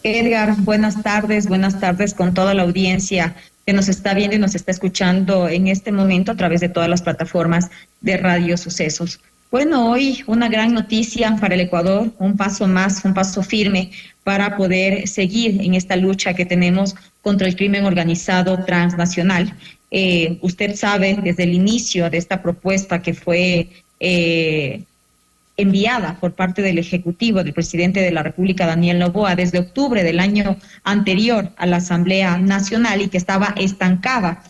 Edgar, buenas tardes con toda la audiencia que nos está viendo y nos está escuchando en este momento a través de todas las plataformas de Radio Sucesos. Bueno, hoy una gran noticia para el Ecuador, un paso más, un paso firme para poder seguir en esta lucha que tenemos contra el crimen organizado transnacional. Usted sabe desde el inicio de esta propuesta que fue enviada por parte del Ejecutivo del presidente de la República, Daniel Noboa, desde octubre del año anterior a la Asamblea Nacional y que estaba estancada.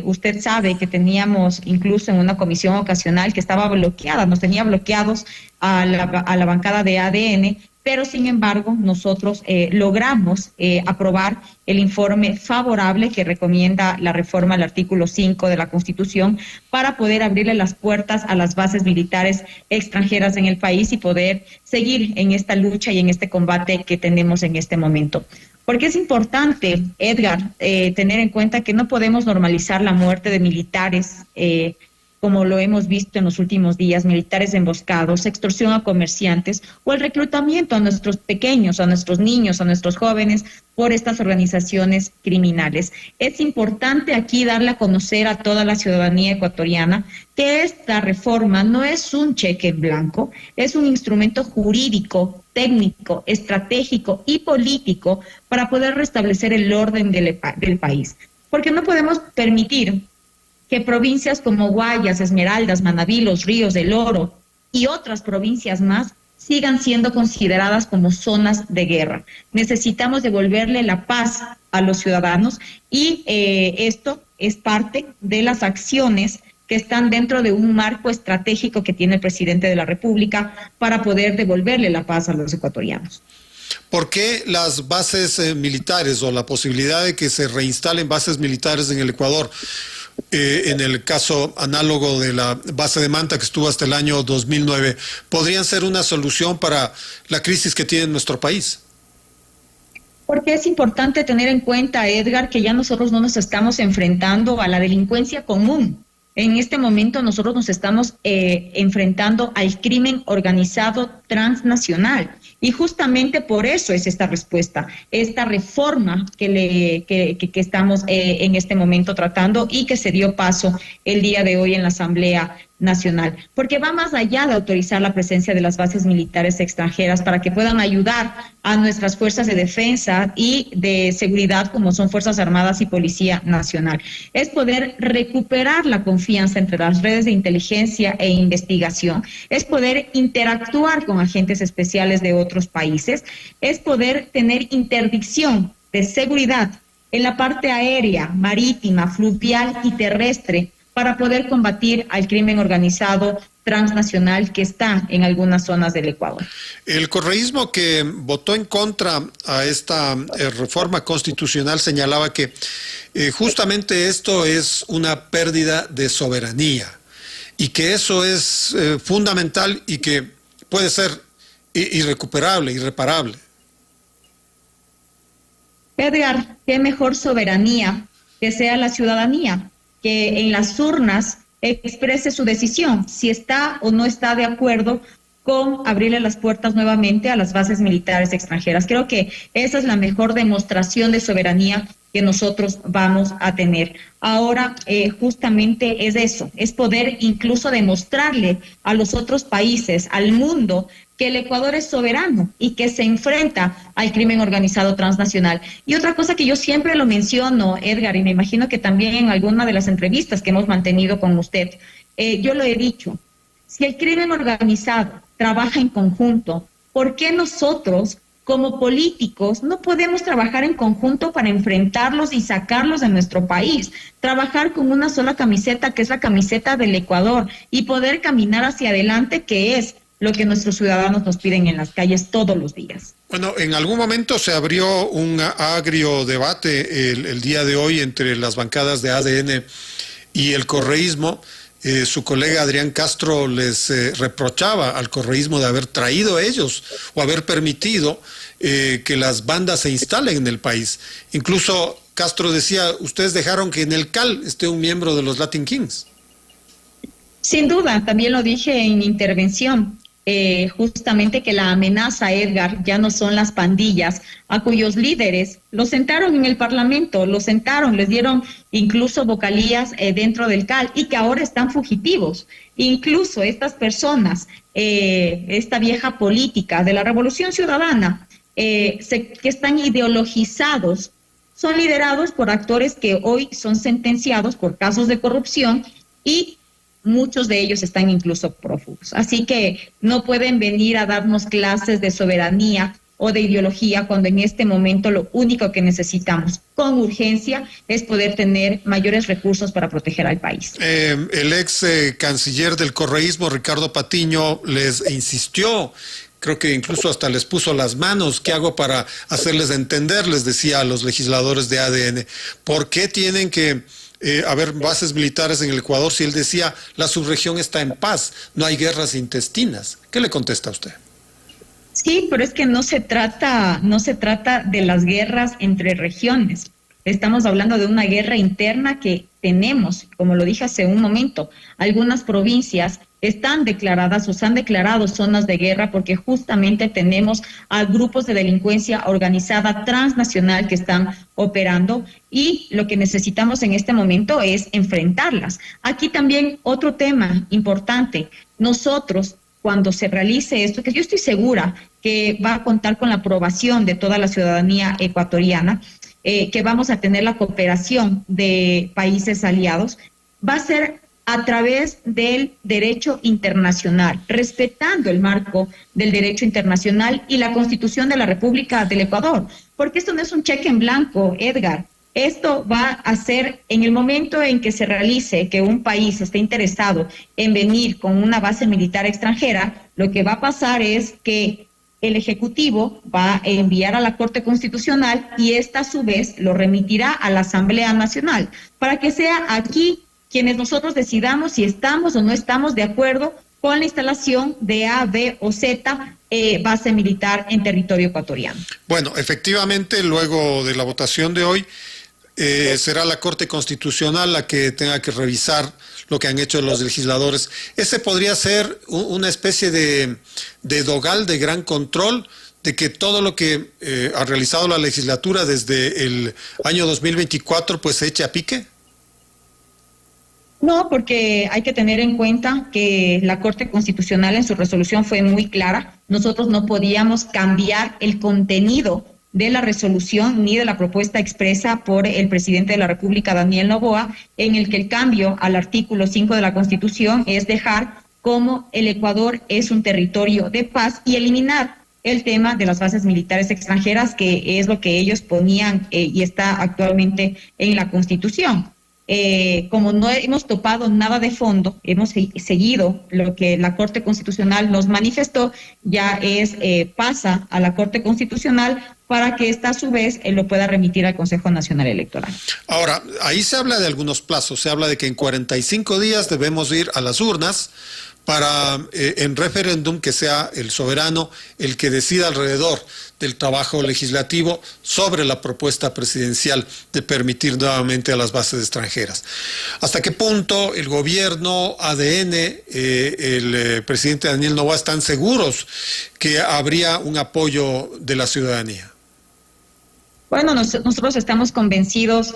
Usted sabe que teníamos incluso en una comisión ocasional que estaba bloqueada, nos tenía bloqueados a la bancada de ADN, pero sin embargo nosotros logramos aprobar el informe favorable que recomienda la reforma al artículo 5 de la Constitución para poder abrirle las puertas a las bases militares extranjeras en el país y poder seguir en esta lucha y en este combate que tenemos en este momento. Porque es importante, Edgar, tener en cuenta que no podemos normalizar la muerte de militares, como lo hemos visto en los últimos días, militares emboscados, extorsión a comerciantes o el reclutamiento a nuestros pequeños, a nuestros niños, a nuestros jóvenes por estas organizaciones criminales. Es importante aquí darle a conocer a toda la ciudadanía ecuatoriana que esta reforma no es un cheque en blanco, es un instrumento jurídico, técnico, estratégico y político para poder restablecer el orden del país. Porque no podemos permitir que provincias como Guayas, Esmeraldas, Manabí, Los Ríos, El Oro y otras provincias más sigan siendo consideradas como zonas de guerra. Necesitamos devolverle la paz a los ciudadanos y esto es parte de las acciones que están dentro de un marco estratégico que tiene el presidente de la República para poder devolverle la paz a los ecuatorianos. ¿Por qué las bases militares o la posibilidad de que se reinstalen bases militares en el Ecuador? En el caso análogo de la base de Manta que estuvo hasta el año 2009, ¿podrían ser una solución para la crisis que tiene nuestro país? Porque es importante tener en cuenta, Edgar, que ya nosotros no nos estamos enfrentando a la delincuencia común. En este momento nosotros nos estamos enfrentando al crimen organizado transnacional. Y justamente por eso es esta respuesta, esta reforma que estamos en este momento tratando y que se dio paso el día de hoy en la Asamblea Nacional, porque va más allá de autorizar la presencia de las bases militares extranjeras para que puedan ayudar a nuestras fuerzas de defensa y de seguridad como son Fuerzas Armadas y Policía Nacional. Es poder recuperar la confianza entre las redes de inteligencia e investigación, es poder interactuar con agentes especiales de otros países, es poder tener interdicción de seguridad en la parte aérea, marítima, fluvial y terrestre para poder combatir al crimen organizado transnacional que está en algunas zonas del Ecuador. El correísmo que votó en contra a esta reforma constitucional señalaba que justamente esto es una pérdida de soberanía y que eso es fundamental y que puede ser irrecuperable, irreparable. Edgar, qué mejor soberanía que sea la ciudadanía, que en las urnas exprese su decisión, si está o no está de acuerdo con abrirle las puertas nuevamente a las bases militares extranjeras. Creo que esa es la mejor demostración de soberanía que nosotros vamos a tener. Ahora, justamente es eso, es poder incluso demostrarle a los otros países, al mundo, que el Ecuador es soberano y que se enfrenta al crimen organizado transnacional. Y otra cosa que yo siempre lo menciono, Edgar, y me imagino que también en alguna de las entrevistas que hemos mantenido con usted, yo lo he dicho, si el crimen organizado trabaja en conjunto, ¿por qué nosotros como políticos no podemos trabajar en conjunto para enfrentarlos y sacarlos de nuestro país? Trabajar con una sola camiseta, que es la camiseta del Ecuador, y poder caminar hacia adelante, que es lo que nuestros ciudadanos nos piden en las calles todos los días. Bueno, en algún momento se abrió un agrio debate el día de hoy entre las bancadas de ADN y el correísmo. Su colega Adrián Castro les reprochaba al correísmo de haber traído ellos o haber permitido que las bandas se instalen en el país. Incluso Castro decía, ustedes dejaron que en el CAL esté un miembro de los Latin Kings. Sin duda, también lo dije en mi intervención. justamente que la amenaza, Edgar, ya no son las pandillas, a cuyos líderes los sentaron en el Parlamento, los sentaron, les dieron incluso vocalías dentro del CAL y que ahora están fugitivos. Incluso estas personas, esta vieja política de la Revolución Ciudadana, que están ideologizados, son liderados por actores que hoy son sentenciados por casos de corrupción y muchos de ellos están incluso prófugos. Así que no pueden venir a darnos clases de soberanía o de ideología cuando en este momento lo único que necesitamos con urgencia es poder tener mayores recursos para proteger al país. El ex canciller del correísmo, Ricardo Patiño, les insistió, creo que incluso hasta les puso las manos, ¿qué hago para hacerles entender? Les decía a los legisladores de ADN, ¿por qué tienen que haber bases militares en el Ecuador si él decía la subregión está en paz, no hay guerras intestinas? ¿Qué le contesta a usted? Sí, pero es que no se trata de las guerras entre regiones. Estamos hablando de una guerra interna que tenemos, como lo dije hace un momento, algunas provincias están declaradas o se han declarado zonas de guerra porque justamente tenemos a grupos de delincuencia organizada transnacional que están operando y lo que necesitamos en este momento es enfrentarlas. Aquí también otro tema importante, nosotros cuando se realice esto, que yo estoy segura que va a contar con la aprobación de toda la ciudadanía ecuatoriana, que vamos a tener la cooperación de países aliados, va a ser a través del derecho internacional, respetando el marco del derecho internacional y la Constitución de la República del Ecuador, porque esto no es un cheque en blanco, Edgar. Esto va a ser en el momento en que se realice que un país esté interesado en venir con una base militar extranjera, lo que va a pasar es que el Ejecutivo va a enviar a la Corte Constitucional y esta a su vez lo remitirá a la Asamblea Nacional para que sea aquí quienes nosotros decidamos si estamos o no estamos de acuerdo con la instalación de A, B o Z base militar en territorio ecuatoriano. Bueno, efectivamente, luego de la votación de hoy, será la Corte Constitucional la que tenga que revisar lo que han hecho los legisladores. Ese podría ser una especie de dogal de gran control de que todo lo que ha realizado la legislatura desde el año 2024 pues se eche a pique. No, porque hay que tener en cuenta que la Corte Constitucional en su resolución fue muy clara. Nosotros no podíamos cambiar el contenido de la resolución ni de la propuesta expresa por el presidente de la República, Daniel Noboa, en el que el cambio al artículo 5 de la Constitución es dejar como el Ecuador es un territorio de paz y eliminar el tema de las bases militares extranjeras, que es lo que ellos ponían y está actualmente en la Constitución. Como no hemos topado nada de fondo, hemos seguido lo que la Corte Constitucional nos manifestó, ya pasa a la Corte Constitucional para que ésta a su vez lo pueda remitir al Consejo Nacional Electoral. Ahora, ahí se habla de algunos plazos, se habla de que en 45 días debemos ir a las urnas para en referéndum que sea el soberano el que decida alrededor del trabajo legislativo sobre la propuesta presidencial de permitir nuevamente a las bases extranjeras. ¿Hasta qué punto el gobierno, ADN, el presidente Daniel Noboa están seguros que habría un apoyo de la ciudadanía? Bueno, nosotros estamos convencidos,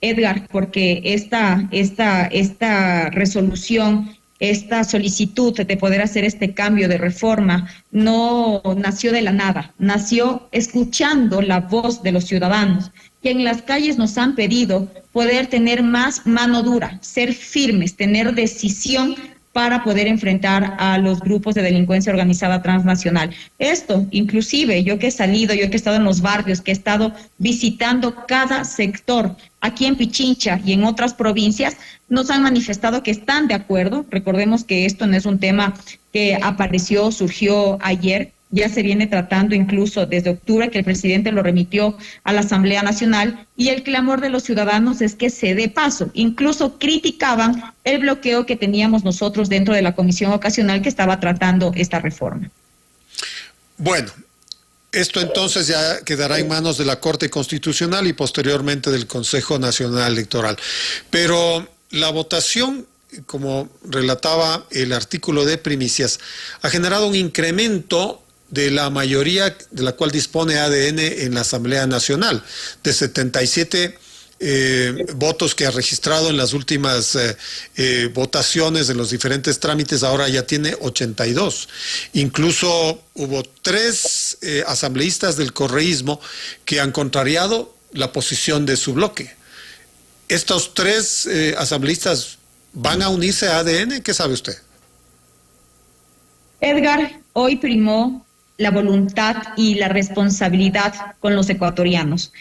Edgar, porque esta resolución, esta solicitud de poder hacer este cambio de reforma no nació de la nada, nació escuchando la voz de los ciudadanos que en las calles nos han pedido poder tener más mano dura, ser firmes, tener decisión para poder enfrentar a los grupos de delincuencia organizada transnacional. Esto, inclusive, yo que he salido, yo que he estado en los barrios, que he estado visitando cada sector aquí en Pichincha y en otras provincias, nos han manifestado que están de acuerdo. Recordemos que esto no es un tema que apareció, surgió ayer, ya se viene tratando incluso desde octubre, que el presidente lo remitió a la Asamblea Nacional, y el clamor de los ciudadanos es que se dé paso. Incluso criticaban el bloqueo que teníamos nosotros dentro de la comisión ocasional que estaba tratando esta reforma. Bueno, esto entonces ya quedará en manos de la Corte Constitucional y posteriormente del Consejo Nacional Electoral. Pero la votación como relataba el artículo de Primicias, ha generado un incremento de la mayoría de la cual dispone ADN en la Asamblea Nacional, de 77 votos que ha registrado en las últimas votaciones de los diferentes trámites, ahora ya tiene 82. Incluso hubo 3 asambleístas del correísmo que han contrariado la posición de su bloque. ¿Estos 3 asambleístas van a unirse a ADN? ¿Qué sabe usted? Edgar, hoy primó la voluntad y la responsabilidad con los ecuatorianos.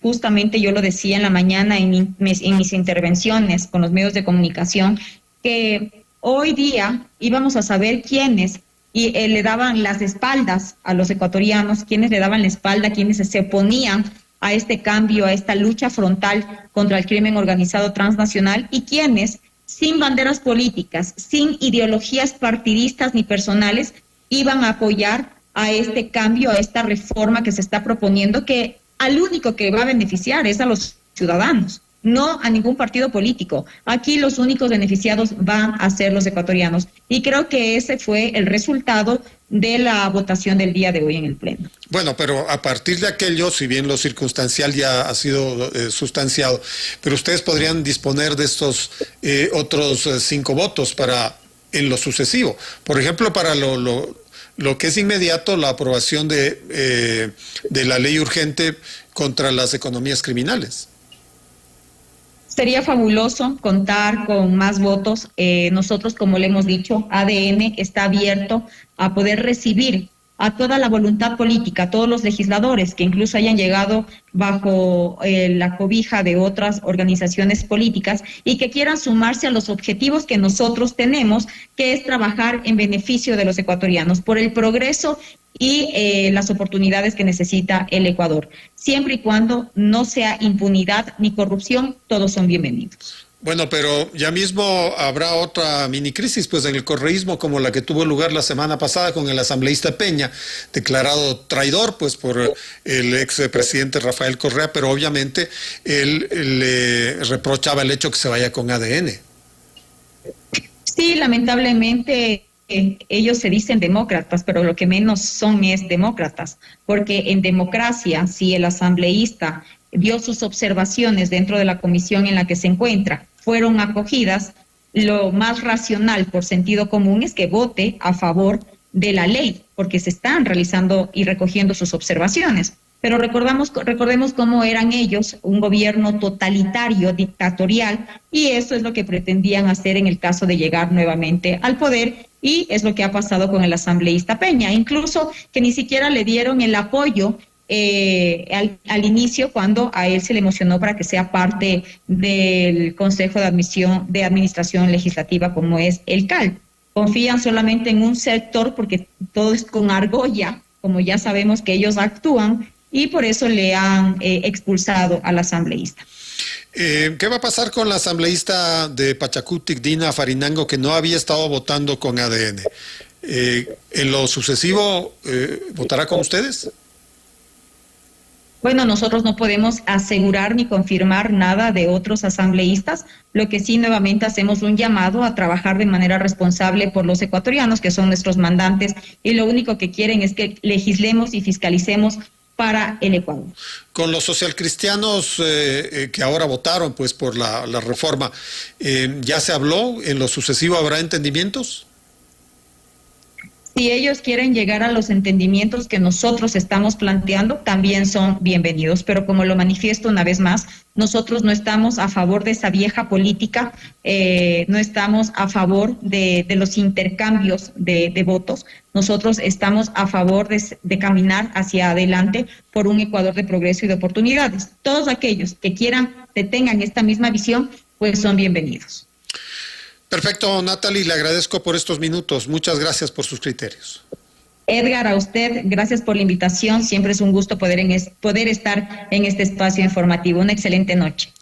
Justamente yo lo decía en la mañana en mis intervenciones con los medios de comunicación, que hoy día íbamos a saber quiénes le daban las espaldas a los ecuatorianos, quiénes le daban la espalda, quiénes se oponían a este cambio, a esta lucha frontal contra el crimen organizado transnacional, y quiénes, sin banderas políticas, sin ideologías partidistas ni personales, iban a apoyar a este cambio, a esta reforma que se está proponiendo, que al único que va a beneficiar es a los ciudadanos, no a ningún partido político. Aquí los únicos beneficiados van a ser los ecuatorianos. Y creo que ese fue el resultado de la votación del día de hoy en el Pleno. Bueno, pero a partir de aquello, si bien lo circunstancial ya ha sido sustanciado, pero ustedes podrían disponer de estos otros 5 votos para en lo sucesivo. Por ejemplo, para lo que es inmediato, la aprobación de la ley urgente contra las economías criminales. Sería fabuloso contar con más votos. Nosotros, como le hemos dicho, ADN está abierto a poder recibir a toda la voluntad política, a todos los legisladores que incluso hayan llegado bajo la cobija de otras organizaciones políticas y que quieran sumarse a los objetivos que nosotros tenemos, que es trabajar en beneficio de los ecuatorianos, por el progreso y las oportunidades que necesita el Ecuador. Siempre y cuando no sea impunidad ni corrupción, todos son bienvenidos. Bueno, pero ya mismo habrá otra mini crisis pues en el correísmo, como la que tuvo lugar la semana pasada con el asambleísta Peña, declarado traidor pues por el expresidente Rafael Correa, pero obviamente él le reprochaba el hecho que se vaya con ADN. Sí, lamentablemente ellos se dicen demócratas, pero lo que menos son es demócratas, porque en democracia, si el asambleísta dio sus observaciones dentro de la comisión en la que se encuentra, fueron acogidas, lo más racional por sentido común es que vote a favor de la ley, porque se están realizando y recogiendo sus observaciones. Pero recordemos cómo eran ellos, un gobierno totalitario, dictatorial, y eso es lo que pretendían hacer en el caso de llegar nuevamente al poder, y es lo que ha pasado con el asambleísta Peña, incluso que ni siquiera le dieron el apoyo al inicio, cuando a él se le emocionó para que sea parte del Consejo de Administración Legislativa, como es el CAL. Confían solamente en un sector porque todo es con argolla, como ya sabemos que ellos actúan, y por eso le han expulsado al asambleísta. ¿Qué va a pasar con la asambleísta de Pachacutic, Dina Farinango, que no había estado votando con ADN? ¿En lo sucesivo votará con ustedes? Bueno, nosotros no podemos asegurar ni confirmar nada de otros asambleístas. Lo que sí, nuevamente hacemos un llamado a trabajar de manera responsable por los ecuatorianos, que son nuestros mandantes, y lo único que quieren es que legislemos y fiscalicemos para el Ecuador. Con los socialcristianos que ahora votaron pues por la reforma, ¿ya se habló? ¿En lo sucesivo habrá entendimientos? Si ellos quieren llegar a los entendimientos que nosotros estamos planteando, también son bienvenidos. Pero como lo manifiesto una vez más, nosotros no estamos a favor de esa vieja política, no estamos a favor de los intercambios de votos. Nosotros estamos a favor de caminar hacia adelante por un Ecuador de progreso y de oportunidades. Todos aquellos que tengan esta misma visión, pues son bienvenidos. Perfecto, Natalie, le agradezco por estos minutos. Muchas gracias por sus criterios. Edgar, a usted, gracias por la invitación. Siempre es un gusto poder estar en este espacio informativo. Una excelente noche.